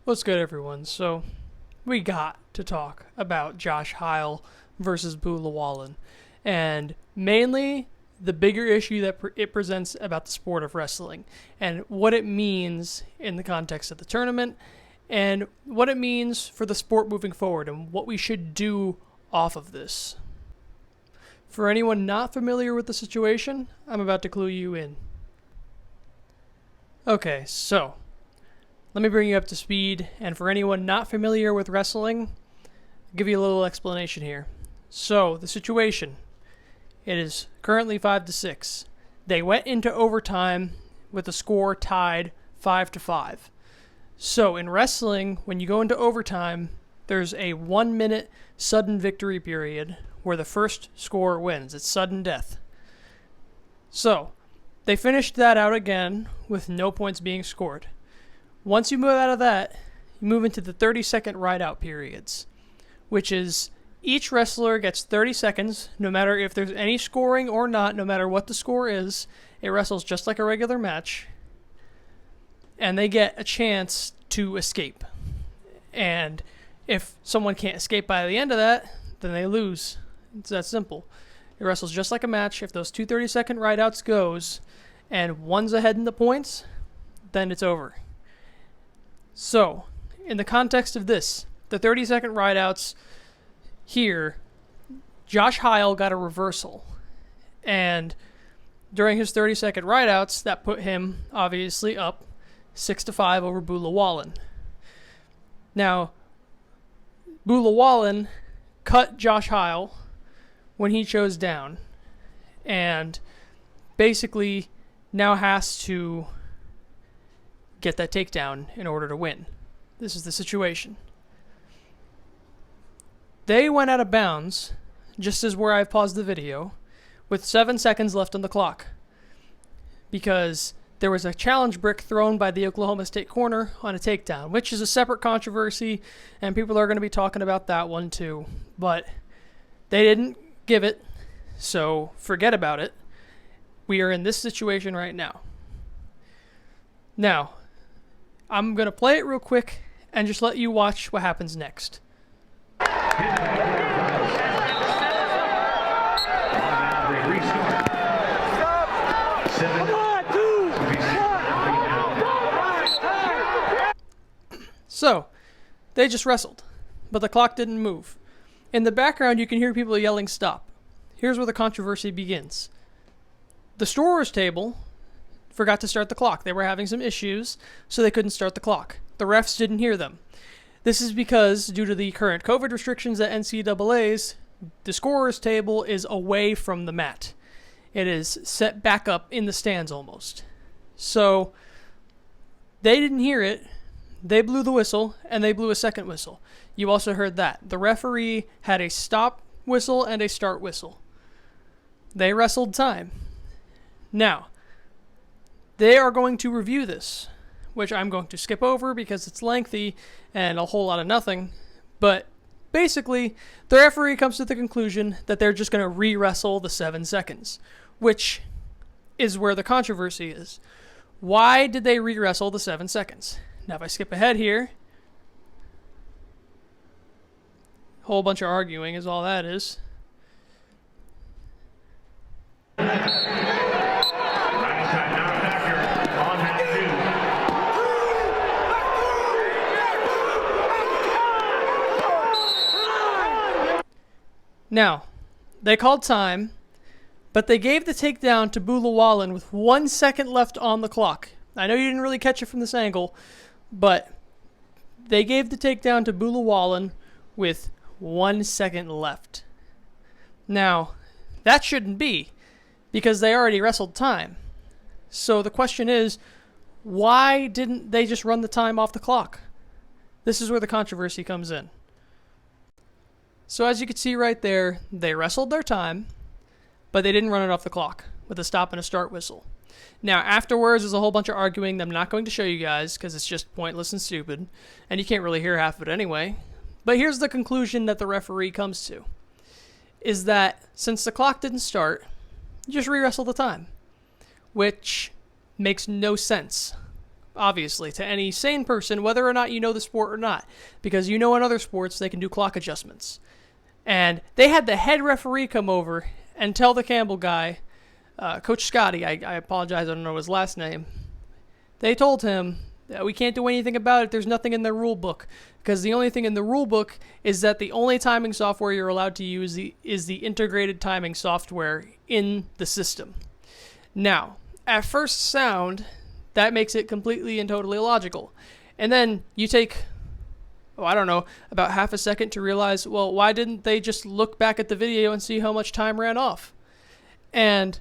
What's good, everyone? So, we got to talk about Josh Heil versus Boo Llewellyn, and mainly the bigger issue that it presents about the sport of wrestling, and what it means in the context of the tournament, and what it means for the sport moving forward, and what we should do off of this. For anyone not familiar with the situation, I'm about to clue you in. Okay, so let me bring you up to speed, and for anyone not familiar with wrestling, I'll give you a little explanation here. So, the situation. It is currently 5-6. They went into overtime with the score tied 5-5. So, in wrestling, when you go into overtime, there's a 1-minute sudden victory period where the first scorer wins. It's sudden death. So, they finished that out again with no points being scored. Once you move out of that, you move into the 30-second ride-out periods, which is each wrestler gets 30 seconds, no matter if there's any scoring or not, no matter what the score is. It wrestles just like a regular match, and they get a chance to escape. And if someone can't escape by the end of that, then they lose. It's that simple. It wrestles just like a match. If those two 30-second ride-outs goes, and one's ahead in the points, then it's over. So, in the context of this, the 30-second rideouts here, Josh Heil got a reversal. And during his 30-second rideouts, that put him, obviously, up 6-5 over Boo Llewellyn. Now, Boo Llewellyn cut Josh Heil when he chose down. And basically now has to get that takedown in order to win. This is the situation. They went out of bounds, just as where I've paused the video, with 7 seconds left on the clock, because there was a challenge brick thrown by the Oklahoma State corner on a takedown, which is a separate controversy, and people are going to be talking about that one too. But they didn't give it, so forget about it. We are in this situation right now. Now, I'm going to play it real quick and just let you watch what happens next. So, they just wrestled, but the clock didn't move. In the background, you can hear people yelling stop. Here's where the controversy begins. The storer's table forgot to start the clock. They were having some issues, so they couldn't start the clock. The refs didn't hear them. This is because, due to the current COVID restrictions at NCAA's, the scorer's table is away from the mat. It is set back up in the stands almost. So, they didn't hear it. They blew the whistle, and they blew a second whistle. You also heard that. The referee had a stop whistle and a start whistle. They wrestled time. Now, they are going to review this, which I'm going to skip over because it's lengthy and a whole lot of nothing. But basically, the referee comes to the conclusion that they're just going to re-wrestle the 7 seconds, which is where the controversy is. Why did they re-wrestle the 7 seconds? Now, if I skip ahead here, a whole bunch of arguing is all that is. Now, they called time, but they gave the takedown to Boo Llewellyn with 1 second left on the clock. I know you didn't really catch it from this angle, but they gave the takedown to Boo Llewellyn with 1 second left. Now, that shouldn't be, because they already wrestled time. So the question is, why didn't they just run the time off the clock? This is where the controversy comes in. So as you can see right there, they wrestled their time, but they didn't run it off the clock with a stop and a start whistle. Now, afterwards, there's a whole bunch of arguing that I'm not going to show you guys because it's just pointless and stupid, and you can't really hear half of it anyway. But here's the conclusion that the referee comes to, is that since the clock didn't start, you just re-wrestle the time, which makes no sense. obviously, to any sane person, whether or not you know the sport or not. Because you know in other sports, they can do clock adjustments. And they had the head referee come over and tell the Campbell guy, Coach Scotty, I apologize, I don't know his last name. They told him that we can't do anything about it. There's nothing in the rule book. Because the only thing in the rule book is that the only timing software you're allowed to use is the integrated timing software in the system. Now, at first sound, that makes it completely and totally illogical. And then you take, about half a second to realize, well, why didn't they just look back at the video and see how much time ran off? And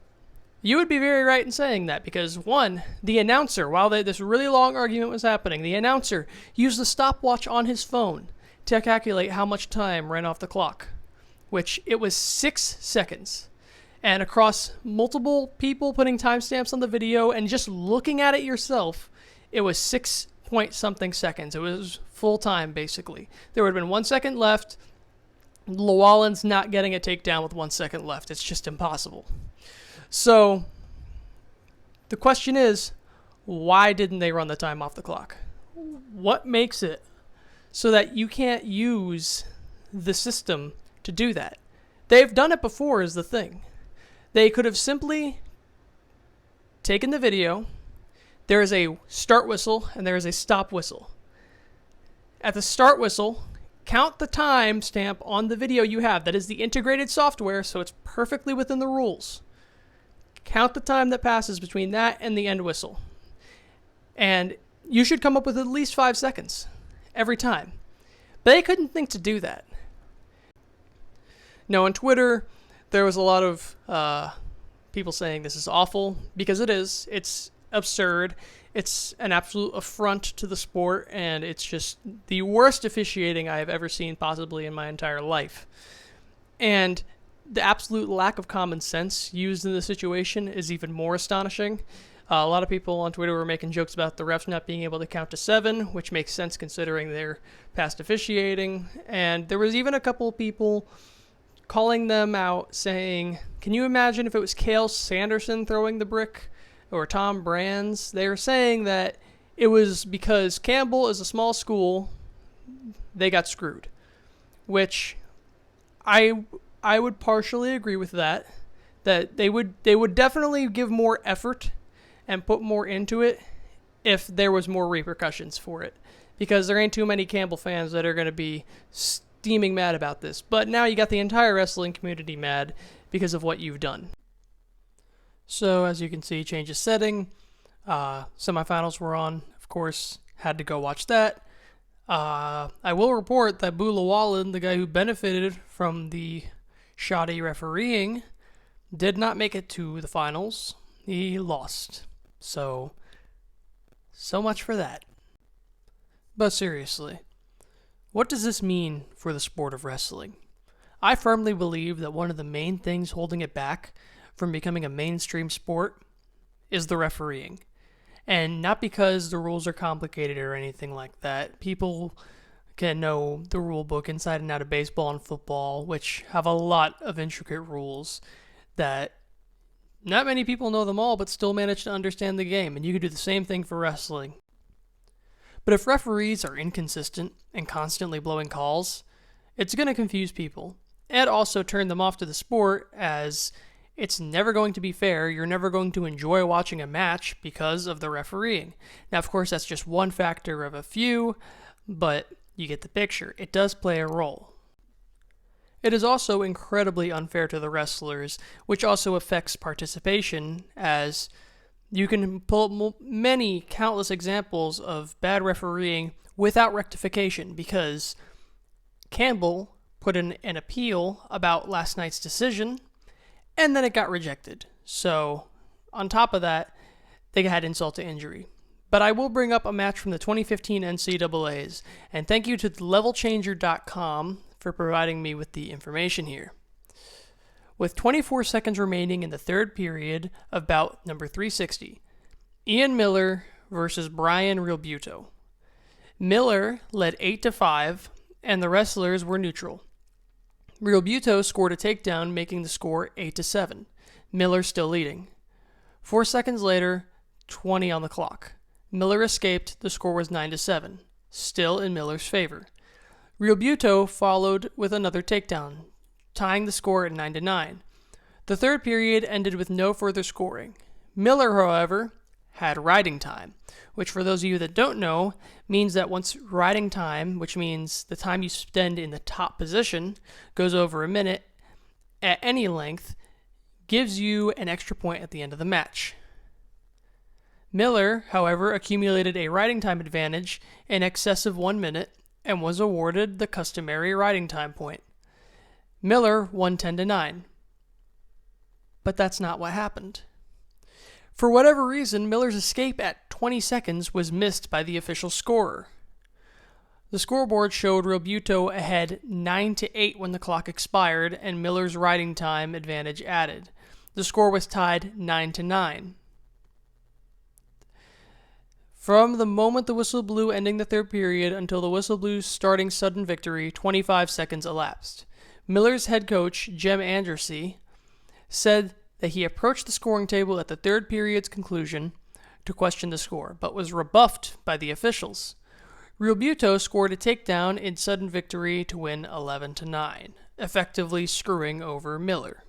you would be very right in saying that because, one, the announcer, while this really long argument was happening, the announcer used the stopwatch on his phone to calculate how much time ran off the clock, which it was 6 seconds. And across multiple people putting timestamps on the video and just looking at it yourself, it was 6-point-something seconds. It was full time, basically. There would have been 1 second left. Llewellyn's not getting a takedown with 1 second left. It's just impossible. So, the question is, why didn't they run the time off the clock? What makes it so that you can't use the system to do that? They've done it before is the thing. They could have simply taken the video. There is a start whistle and there is a stop whistle. At the start whistle, count the time stamp on the video you have. That is the integrated software, so it's perfectly within the rules. Count the time that passes between that and the end whistle. And you should come up with at least 5 seconds every time. But they couldn't think to do that. Now, on Twitter, there was a lot of people saying this is awful, because it is. It's absurd. It's an absolute affront to the sport, and it's just the worst officiating I have ever seen possibly in my entire life. And the absolute lack of common sense used in the situation is even more astonishing. A lot of people on Twitter were making jokes about the refs not being able to count to 7, which makes sense considering their past officiating. And there was even a couple of people calling them out saying, can you imagine if it was Cale Sanderson throwing the brick or Tom Brands? They were saying that it was because Campbell is a small school, they got screwed. Which I would partially agree with that they would definitely give more effort and put more into it if there was more repercussions for it. Because there ain't too many Campbell fans that are going to be steaming mad about this. But now you got the entire wrestling community mad because of what you've done. So, as you can see, change of setting. Semifinals were on, of course, had to go watch that. I will report that Boo Llewellyn, the guy who benefited from the shoddy refereeing, did not make it to the finals. He lost. So much for that. But seriously, what does this mean for the sport of wrestling? I firmly believe that one of the main things holding it back from becoming a mainstream sport is the refereeing. And not because the rules are complicated or anything like that. People can know the rule book inside and out of baseball and football, which have a lot of intricate rules that not many people know them all, but still manage to understand the game. And you can do the same thing for wrestling. But if referees are inconsistent and constantly blowing calls, it's going to confuse people. And also turn them off to the sport, as it's never going to be fair. You're never going to enjoy watching a match because of the refereeing. Now, of course, that's just one factor of a few, but you get the picture. It does play a role. It is also incredibly unfair to the wrestlers, which also affects participation, as you can pull up many countless examples of bad refereeing without rectification, because Campbell put in an appeal about last night's decision, and then it got rejected. So, on top of that, they had insult to injury. But I will bring up a match from the 2015 NCAAs, and thank you to levelchanger.com for providing me with the information here. With 24 seconds remaining in the third period of bout number 360, Ian Miller versus Brian Realbuto. Miller led 8-5, and the wrestlers were neutral. Realbuto scored a takedown, making the score 8-7. Miller still leading. 4 seconds later, 20 on the clock. Miller escaped. The score was 9-7, still in Miller's favor. Real Buto followed with another takedown, tying the score at 9-9. The third period ended with no further scoring. Miller, however, had riding time, which for those of you that don't know, means that once riding time, which means the time you spend in the top position, goes over a minute at any length, gives you an extra point at the end of the match. Miller, however, accumulated a riding time advantage in excess of 1 minute and was awarded the customary riding time point. Miller won 10-9. But that's not what happened. For whatever reason, Miller's escape at 20 seconds was missed by the official scorer. The scoreboard showed Real Buto ahead 9-8 when the clock expired and Miller's riding time advantage added. The score was tied 9-9. From the moment the whistle blew ending the third period until the whistle blew starting sudden victory, 25 seconds elapsed. Miller's head coach, Jem Andersey, said that he approached the scoring table at the third period's conclusion to question the score, but was rebuffed by the officials. Real Buto scored a takedown in sudden victory to win 11-9, effectively screwing over Miller.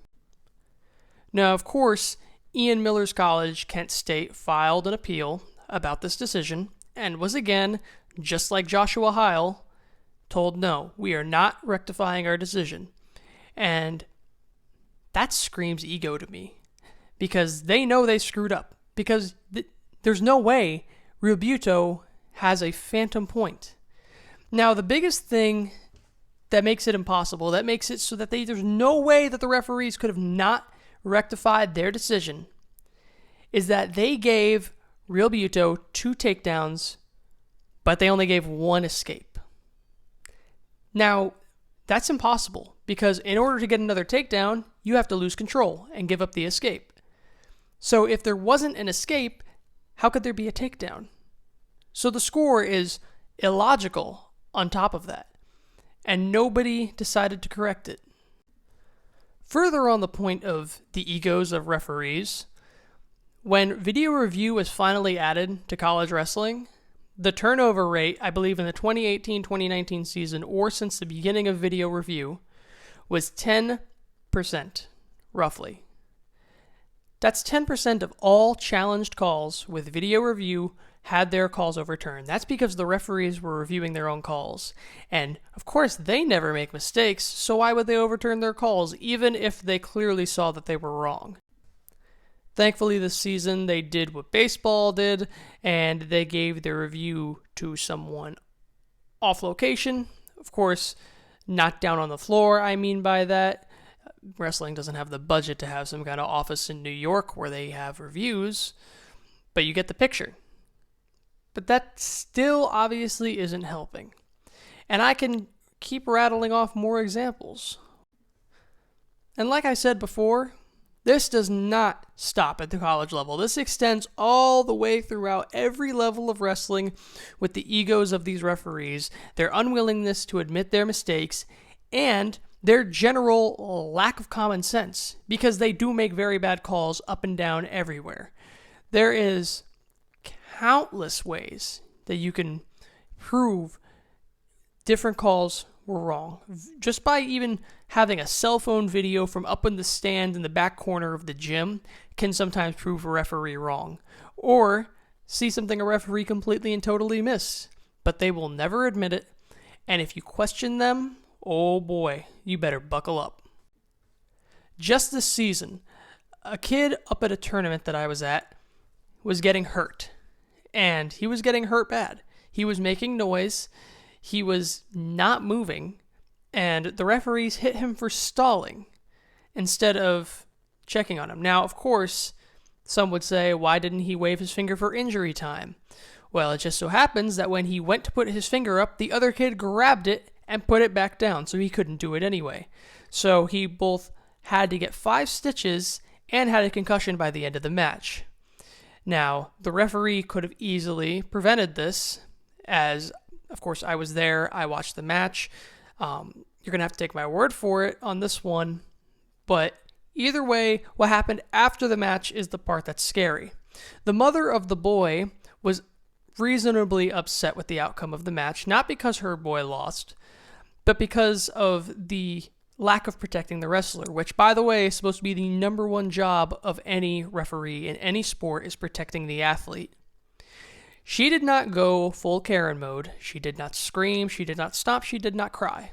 Now, of course, Ian Miller's college, Kent State, filed an appeal about this decision and was again, just like Joshua Heil, told no, we are not rectifying our decision. And that screams ego to me because they know they screwed up because there's no way Real Buto has a phantom point. Now, the biggest thing that makes it impossible, that makes it so that there's no way that the referees could have not rectified their decision, is that they gave Real Buto 2 takedowns, but they only gave 1 escape. Now, that's impossible because in order to get another takedown, you have to lose control and give up the escape. So if there wasn't an escape, how could there be a takedown? So the score is illogical on top of that, and nobody decided to correct it. Further on the point of the egos of referees, when video review was finally added to college wrestling, the turnover rate, I believe in the 2018-2019 season or since the beginning of video review, was 10%, roughly. That's 10% of all challenged calls with video review had their calls overturned. That's because the referees were reviewing their own calls. And, of course, they never make mistakes, so why would they overturn their calls, even if they clearly saw that they were wrong? Thankfully, this season, they did what baseball did, and they gave their review to someone off location. Of course, not down on the floor, I mean by that. Wrestling doesn't have the budget to have some kind of office in New York where they have reviews, but you get the picture. But that still obviously isn't helping. And I can keep rattling off more examples. And like I said before, this does not stop at the college level. This extends all the way throughout every level of wrestling with the egos of these referees, their unwillingness to admit their mistakes, and their general lack of common sense, because they do make very bad calls up and down everywhere. There is countless ways that you can prove different calls were wrong. Just by even having a cell phone video from up in the stand in the back corner of the gym can sometimes prove a referee wrong. Or see something a referee completely and totally miss, but they will never admit it. And if you question them, oh boy, you better buckle up. Just this season, a kid up at a tournament that I was at was getting hurt. And he was getting hurt bad. He was making noise. He was not moving, and the referees hit him for stalling instead of checking on him. Now, of course, some would say, why didn't he wave his finger for injury time? Well, it just so happens that when he went to put his finger up, the other kid grabbed it and put it back down, so he couldn't do it anyway. So he both had to get 5 stitches and had a concussion by the end of the match. Now, the referee could have easily prevented this, as of course, I was there. I watched the match. You're going to have to take my word for it on this one. But either way, what happened after the match is the part that's scary. The mother of the boy was reasonably upset with the outcome of the match, not because her boy lost, but because of the lack of protecting the wrestler, which, by the way, is supposed to be the number one job of any referee in any sport, is protecting the athlete. She did not go full Karen mode. She did not scream. She did not stop. She did not cry.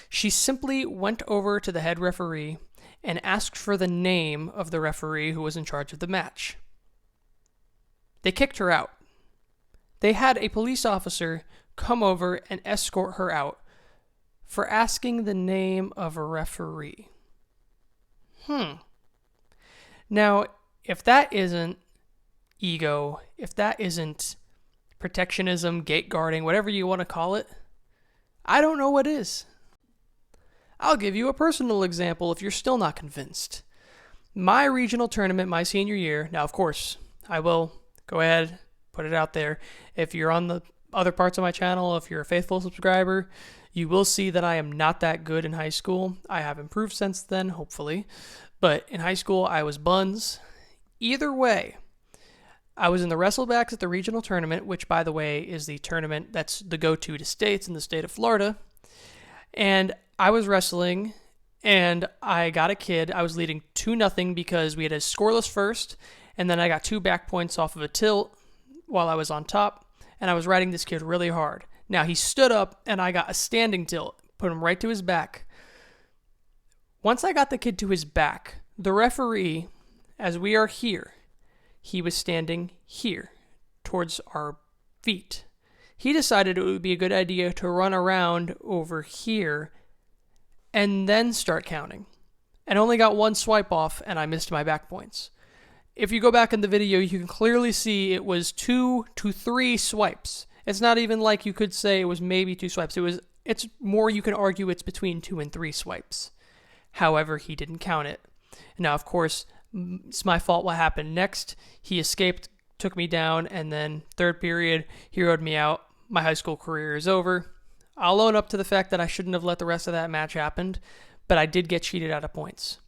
She simply went over to the head referee and asked for the name of the referee who was in charge of the match. They kicked her out. They had a police officer come over and escort her out for asking the name of a referee. Now, if that isn't ego, if that isn't protectionism, gate guarding, whatever you want to call it, I don't know what is. I'll give you a personal example if you're still not convinced. My regional tournament my senior year, now of course, I will go ahead, put it out there. If you're on the other parts of my channel, if you're a faithful subscriber, you will see that I am not that good in high school. I have improved since then, hopefully. But in high school, I was buns. Either way, I was in the wrestlebacks at the regional tournament, which, by the way, is the tournament that's the go-to to states in the state of Florida. And I was wrestling, and I got a kid. I was leading 2-0 because we had a scoreless first, and then I got 2 back points off of a tilt while I was on top, and I was riding this kid really hard. Now, he stood up, and I got a standing tilt, put him right to his back. Once I got the kid to his back, the referee, as we are here, he was standing here, towards our feet. He decided it would be a good idea to run around over here and then start counting. And only got 1 swipe off, and I missed my back points. If you go back in the video, you can clearly see it was 2 to 3 swipes. It's not even like you could say it was maybe 2 swipes. It's more, you can argue it's between 2 and 3 swipes. However, he didn't count it. Now, of course, it's my fault what happened next. He escaped, took me down, and then third period, he rode me out. My high school career is over. I'll own up to the fact that I shouldn't have let the rest of that match happen, but I did get cheated out of points.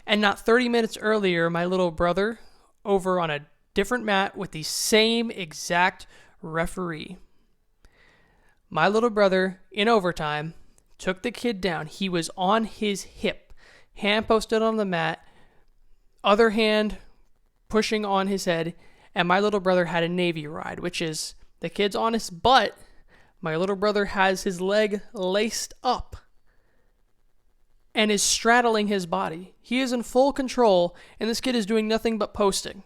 And not 30 minutes earlier, my little brother, over on a different mat with the same exact referee, my little brother, in overtime, took the kid down. He was on his hip, hand posted on the mat, other hand pushing on his head, and my little brother had a Navy ride, which is the kid's on his butt. My little brother has his leg laced up and is straddling his body. He is in full control, and this kid is doing nothing but posting.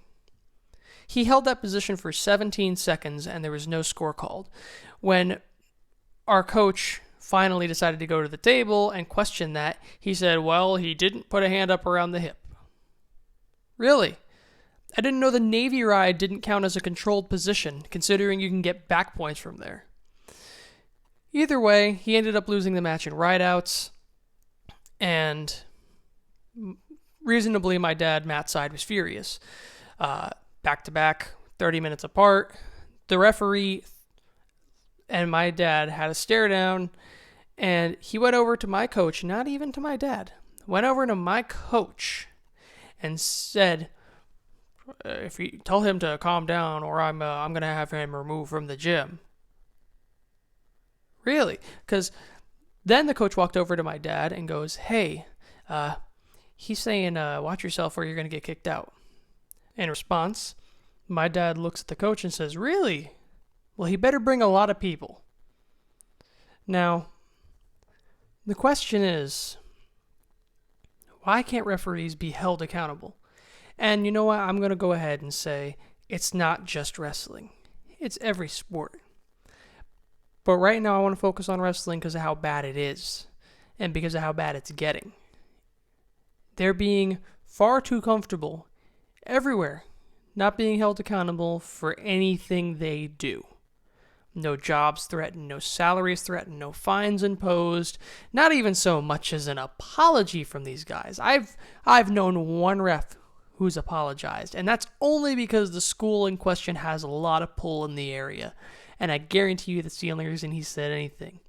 He held that position for 17 seconds, and there was no score called. When our coach finally decided to go to the table and question that, he said, well, he didn't put a hand up around the hip. Really? I didn't know the Navy ride didn't count as a controlled position, considering you can get back points from there. Either way, he ended up losing the match in rideouts, and reasonably, my dad, Matt's side, was furious. Back-to-back, 30 minutes apart. The referee and my dad had a stare down, and he went over to my coach, not even to my dad, went over to my coach and said, if you tell him to calm down or I'm going to have him removed from the gym. Really? Because then the coach walked over to my dad and goes, hey, he's saying, watch yourself or you're going to get kicked out. In response, my dad looks at the coach and says, really? Well, he better bring a lot of people. Now, the question is, why can't referees be held accountable? And you know what? I'm going to go ahead and say it's not just wrestling. It's every sport. But right now I want to focus on wrestling because of how bad it is and because of how bad it's getting. They're being far too comfortable everywhere, not being held accountable for anything they do. No jobs threatened, no salaries threatened, no fines imposed, not even so much as an apology from these guys. I've known one ref who's apologized, and that's only because the school in question has a lot of pull in the area. And I guarantee you that's the only reason he said anything.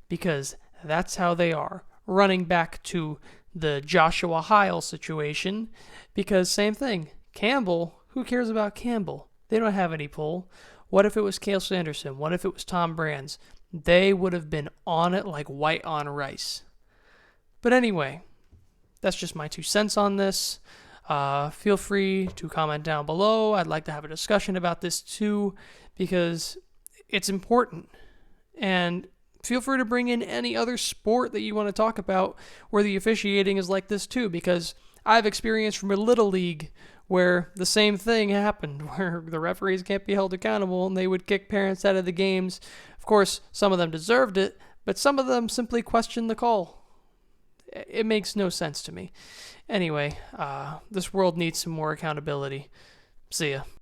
Because that's how they are. Running back to the Josh Heil situation, because same thing. Campbell, who cares about Campbell? They don't have any pull. What if it was Cale Sanderson? What if it was Tom Brands? They would have been on it like white on rice. But anyway, that's just my 2 cents on this. Feel free to comment down below. I'd like to have a discussion about this too, because it's important. And feel free to bring in any other sport that you want to talk about where the officiating is like this too, because I've experienced from a Little League where the same thing happened, where the referees can't be held accountable and they would kick parents out of the games. Of course, some of them deserved it, but some of them simply questioned the call. It makes no sense to me. Anyway, this world needs some more accountability. See ya.